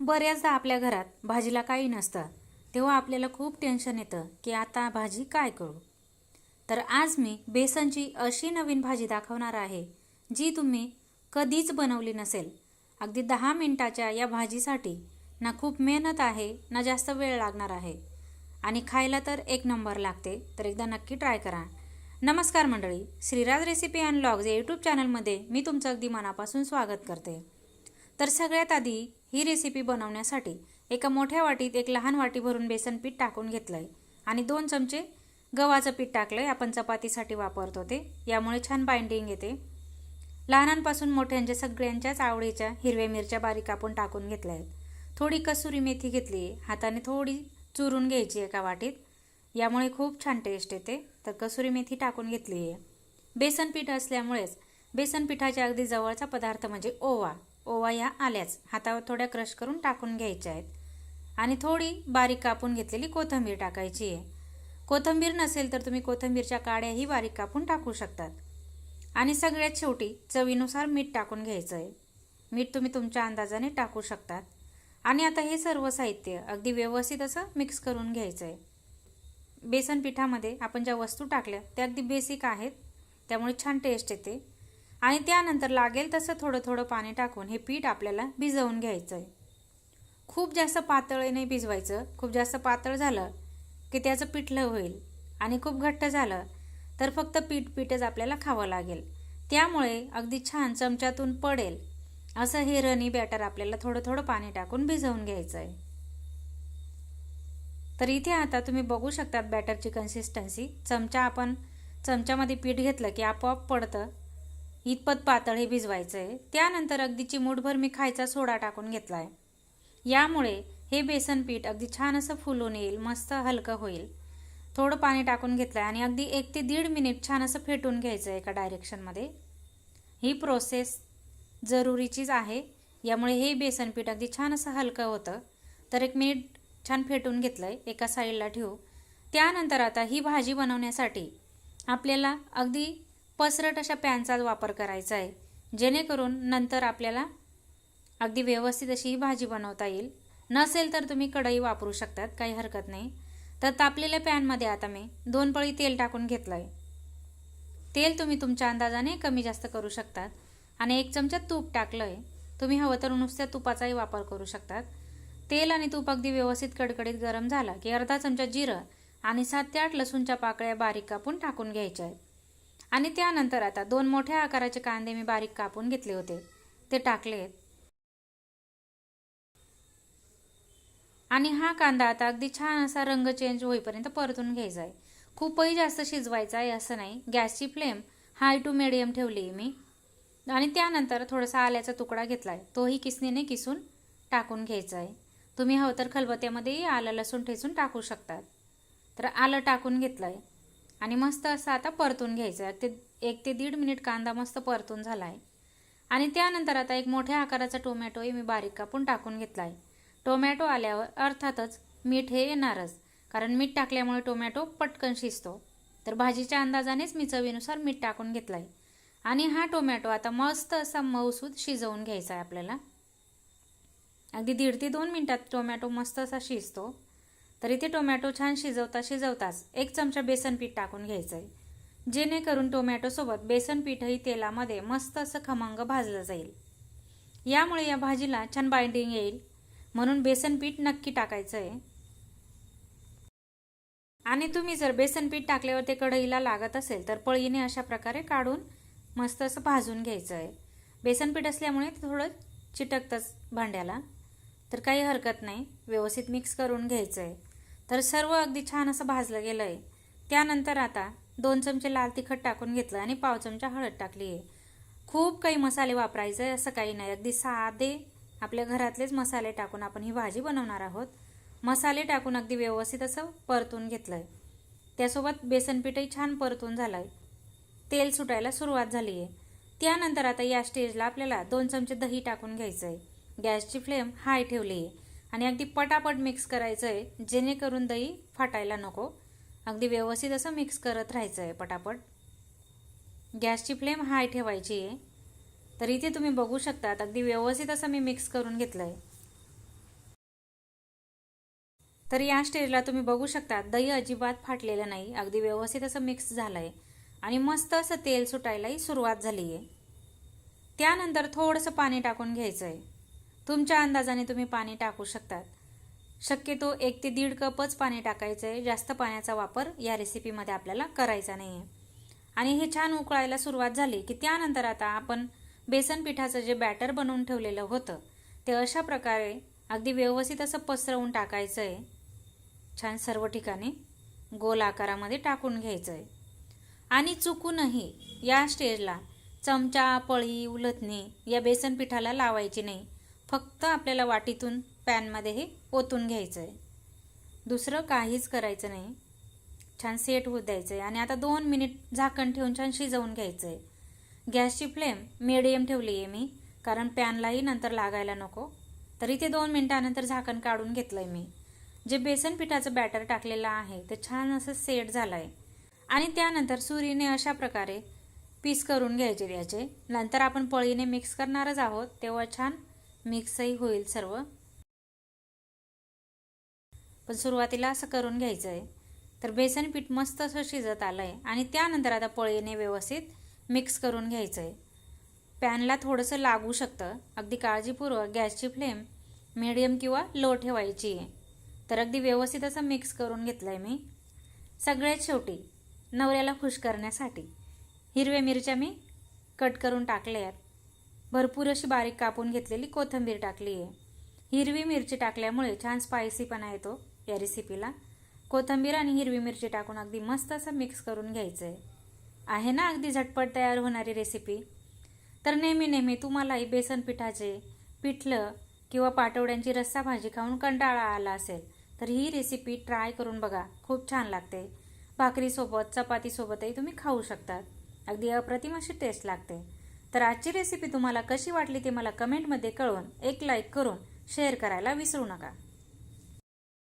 बऱ्याचदा आपल्या घरात भाजीला काही नसतं, तेव्हा आपल्याला खूप टेन्शन येतं की आता भाजी काय करू. तर आज मी बेसनची अशी नवीन भाजी दाखवणार आहे जी तुम्ही कधीच बनवली नसेल. अगदी 10 मिनिटाच्या या भाजीसाठी ना खूप मेहनत आहे ना जास्त वेळ लागणार आहे आणि खायला तर एक नंबर लागते. तर एकदा नक्की ट्राय करा. नमस्कार मंडळी, श्रीराज रेसिपी अँड व्लॉग्स या यूट्यूब चॅनलमध्ये मी तुमचं अगदी मनापासून स्वागत करते. तर सगळ्यात आधी ही रेसिपी बनवण्यासाठी एका मोठ्या वाटीत एक लहान वाटी भरून बेसन पीठ टाकून घेतलं आहे आणि 2 चमचे गव्हाचं पीठ टाकलं आहे. आपण चपातीसाठी वापरतो ते, यामुळे छान बाइंडिंग येते. लहानांपासून मोठ्यांच्या सगळ्यांच्याच आवडीच्या हिरव्या मिरच्या बारीक कापून टाकून घेतल्या आहेत. थोडी कसुरी मेथी घेतली आहे, हाताने थोडी चुरून घ्यायची एका वाटीत, यामुळे खूप छान टेस्ट येते. तर कसुरी मेथी टाकून घेतली आहे. बेसन पीठ असल्यामुळेच बेसन पिठाच्या अगदी जवळचा पदार्थ म्हणजे ओवा या आल्याच हातावर थोड्या क्रश करून टाकून घ्यायच्या आहेत आणि थोडी बारीक कापून घेतलेली कोथिंबीर टाकायची आहे. कोथिंबीर नसेल तर तुम्ही कोथिंबीरच्या काड्याही बारीक कापून टाकू शकतात. आणि सगळ्यात शेवटी चवीनुसार मीठ टाकून घ्यायचं आहे. मीठ तुम्ही तुमच्या अंदाजाने टाकू शकतात. आणि आता हे सर्व साहित्य अगदी व्यवस्थित असं मिक्स करून घ्यायचं आहे. बेसन पिठामध्ये आपण ज्या वस्तू टाकल्या त्या अगदी बेसिक आहेत, त्यामुळे छान टेस्ट येते. आणि त्यानंतर लागेल तसं थोडं थोडं पाणी टाकून हे पीठ आपल्याला भिजवून घ्यायचं आहे. खूप जास्त पातळ नाही भिजवायचं. खूप जास्त पातळ झालं की त्याचं पिठलं होईल आणि खूप घट्ट झालं तर फक्त पीठच आपल्याला खावं लागेल. त्यामुळे अगदी छान चमच्यातून पडेल असं हे रनी बॅटर आपल्याला थोडं थोडं पाणी टाकून भिजवून घ्यायचं आहे. तर इथे आता तुम्ही बघू शकतात बॅटरची कन्सिस्टन्सी. आपण चमच्यामध्ये पीठ घेतलं की आपोआप पडतं, इतपत पातळ हे भिजवायचं आहे. त्यानंतर अगदी चिमूटभर मी खायचा सोडा टाकून घेतला आहे. यामुळे हे बेसन पीठ अगदी छान असं फुलून येईल, मस्त हलकं होईल. थोडं पाणी टाकून घेतलं आहे आणि अगदी 1 ते 1.5 मिनिट छान असं फेटून घ्यायचं आहे एका डायरेक्शनमध्ये. ही प्रोसेस जरुरीचीच आहे, यामुळे हे बेसन पीठ अगदी छान असं हलकं होतं. तर 1 मिनिट छान फेटून घेतलं आहे, एका साईडला ठेवू. त्यानंतर आता ही भाजी बनवण्यासाठी आपल्याला अगदी पसरट अशा पॅनचा वापर करायचा आहे, जेणेकरून नंतर आपल्याला अगदी व्यवस्थित अशी ही भाजी बनवता येईल. नसेल तर तुम्ही कढई वापरू शकतात, काही हरकत नाही. तर तापलेल्या पॅनमध्ये आता मी 2 पळी तेल टाकून घेतलं आहे. तेल तुम्ही तुमच्या अंदाजाने कमी जास्त करू शकतात. आणि 1 चमचा तूप टाकलं आहे. तुम्ही हवं तर नुसत्या तुपाचाही वापर करू शकतात. तेल आणि तूप अगदी व्यवस्थित कडकडीत गरम झाला की अर्धा चमचा जिरं आणि 7 ते 8 लसूणच्या पाकळ्या बारीक कापून टाकून घ्यायच्या आहेत. आणि त्यानंतर आता 2 मोठ्या आकाराचे कांदे मी बारीक कापून घेतले होते, ते टाकले आहेत. आणि हा कांदा आता अगदी छान असा रंग चेंज होईपर्यंत परतून घ्यायचा आहे. खूपही जास्त शिजवायचा आहे असं नाही. गॅसची फ्लेम हाय टू मिडियम ठेवली आहे मी. आणि त्यानंतर थोडासा आल्याचा तुकडा घेतला आहे, तोही किसणीने किसून टाकून घ्यायचा आहे. तुम्ही हवं तर खलबत्त्यामध्येही आलं लसूण ठेचून टाकू शकतात. तर आलं टाकून घेतलं आहे आणि मस्त असं आता परतून घ्यायचं आहे. 1 ते 1.5 मिनिट कांदा मस्त परतून झाला आहे. आणि त्यानंतर आता एक मोठ्या आकाराचा टोमॅटोही मी बारीक कापून टाकून घेतला आहे. टोमॅटो आल्यावर अर्थातच मीठ हे येणारच, कारण मीठ टाकल्यामुळे टोमॅटो पटकन शिजतो. तर भाजीच्या अंदाजानेच मी चवीनुसार मीठ टाकून घेतलं आहे. आणि हा टोमॅटो आता मस्त असा मऊसूद शिजवून घ्यायचा आहे आपल्याला. अगदी 1.5 ते 2 मिनिटात टोमॅटो मस्त असा शिजतो. तर इथे टोमॅटो छान शिजवताच 1 चमचा बेसन पीठ टाकून घ्यायचं आहे, जेणेकरून टोमॅटोसोबत बेसन पीठही तेलामध्ये मस्त असं खमंग भाजलं जाईल. यामुळे या भाजीला छान बाइंडिंग येईल, म्हणून बेसन पीठ नक्की टाकायचं आहे. आणि तुम्ही जर बेसन पीठ टाकल्यावर ते कढईला लागत असेल तर पळीने अशा प्रकारे काढून मस्त असं भाजून घ्यायचं आहे. बेसन पीठ असल्यामुळे थोडं चिटकतंच भांड्याला, तर काही हरकत नाही. व्यवस्थित मिक्स करून घ्यायचं आहे. तर सर्व अगदी छान असं भाजलं गेलं आहे. त्यानंतर आता 2 चमचे लाल तिखट टाकून घेतलं आणि पाव चमचा हळद टाकली आहे. खूप काही मसाले वापरायचे आहे असं काही नाही. अगदी साधे आपल्या घरातलेच मसाले टाकून आपण ही भाजी बनवणार आहोत. मसाले टाकून अगदी व्यवस्थित असं परतून घेतलं आहे. त्यासोबत बेसन पीठही छान परतून झालं आहे. तेल सुटायला सुरुवात झाली आहे. त्यानंतर आता या स्टेजला आपल्याला 2 चमचे दही टाकून घ्यायचं आहे. गॅसची फ्लेम हाय ठेवली आहे आणि अगदी पटापट मिक्स करायचं आहे, जेणेकरून दही फाटायला नको. अगदी व्यवस्थित असं मिक्स करत राहायचं आहे पटापट. गॅसची फ्लेम हाय ठेवायची आहे. तर इथे तुम्ही बघू शकता अगदी व्यवस्थित असं मी मिक्स करून घेतलं आहे. तर या स्टेजला तुम्ही बघू शकता दही अजिबात फाटलेलं नाही, अगदी व्यवस्थित असं मिक्स झालं आहे आणि मस्त असं तेल सुटायलाही सुरुवात झाली आहे. त्यानंतर थोडंसं पाणी टाकून घ्यायचं आहे. तुमच्या अंदाजाने तुम्ही पाणी टाकू शकतात. शक्यतो 1 ते 1.5 कपच पाणी टाकायचं आहे. जास्त पाण्याचा वापर या रेसिपीमध्ये आपल्याला करायचा नाही आहे. आणि हे छान उकळायला सुरुवात झाली की त्यानंतर आता आपण बेसन पिठाचं जे बॅटर बनवून ठेवलेलं होतं ते अशा प्रकारे अगदी व्यवस्थित असं पसरवून टाकायचं आहे. छान सर्व ठिकाणी गोल आकारामध्ये टाकून घ्यायचं आहे. आणि चुकूनही या स्टेजला चमचा, पळी, उलथणी या बेसन पिठाला लावायची नाही. फक्त आपल्याला वाटीतून पॅनमध्ये हे ओतून घ्यायचं आहे. दुसरं काहीच करायचं नाही. छान सेट होत द्यायचं आहे आणि आता 2 मिनिट झाकण ठेवून छान शिजवून घ्यायचं आहे. गॅसची फ्लेम मिडियम ठेवली आहे मी, कारण पॅनलाही नंतर लागायला नको. तर इथे 2 मिनिटानंतर झाकण काढून घेतलं आहे मी. जे बेसन पिठाचं बॅटर टाकलेलं आहे ते छान असं सेट झालं आहे. आणि त्यानंतर सुरीने अशा प्रकारे पीस करून घ्यायचे त्याचे. नंतर आपण पळीने मिक्स करणारच आहोत, तेव्हा छान मिक्सही होईल सर्व. पण सुरुवातीला असं करून घ्यायचं आहे. तर बेसन पीठ मस्त असं शिजत आलं आहे आणि त्यानंतर आता पळीने व्यवस्थित मिक्स करून घ्यायचं आहे. पॅनला थोडंसं लागू शकतं. अगदी काळजीपूर्वक गॅसची फ्लेम मिडियम किंवा लो ठेवायची आहे. तर अगदी व्यवस्थित असं मिक्स करून घेतलं आहे मी. सगळ्यात शेवटी नवऱ्याला खुश करण्यासाठी हिरव्या मिरच्या मी कट करून टाकल्या आहेत. भरपूर अशी बारीक कापून घेतलेली कोथिंबीर टाकली आहे. हिरवी मिरची टाकल्यामुळे छान स्पायसीपणा येतो या रेसिपीला. कोथिंबीर आणि हिरवी मिरची टाकून अगदी मस्त असं मिक्स करून घ्यायचं आहे ना अगदी झटपट तयार होणारी रेसिपी. तर नेहमी तुम्हालाही बेसन पिठाचे पिठलं किंवा पाटवड्यांची रस्सा भाजी खाऊन कंटाळा आला असेल तर ही रेसिपी ट्राय करून बघा. खूप छान लागते. भाकरीसोबत, चपातीसोबतही तुम्ही खाऊ शकतात. अगदी अप्रतिम अशी टेस्ट लागते. तर आजची रेसिपी तुम्हाला कशी वाटली ते मला कमेंटमध्ये कळवून एक लाईक करून शेअर करायला विसरू नका.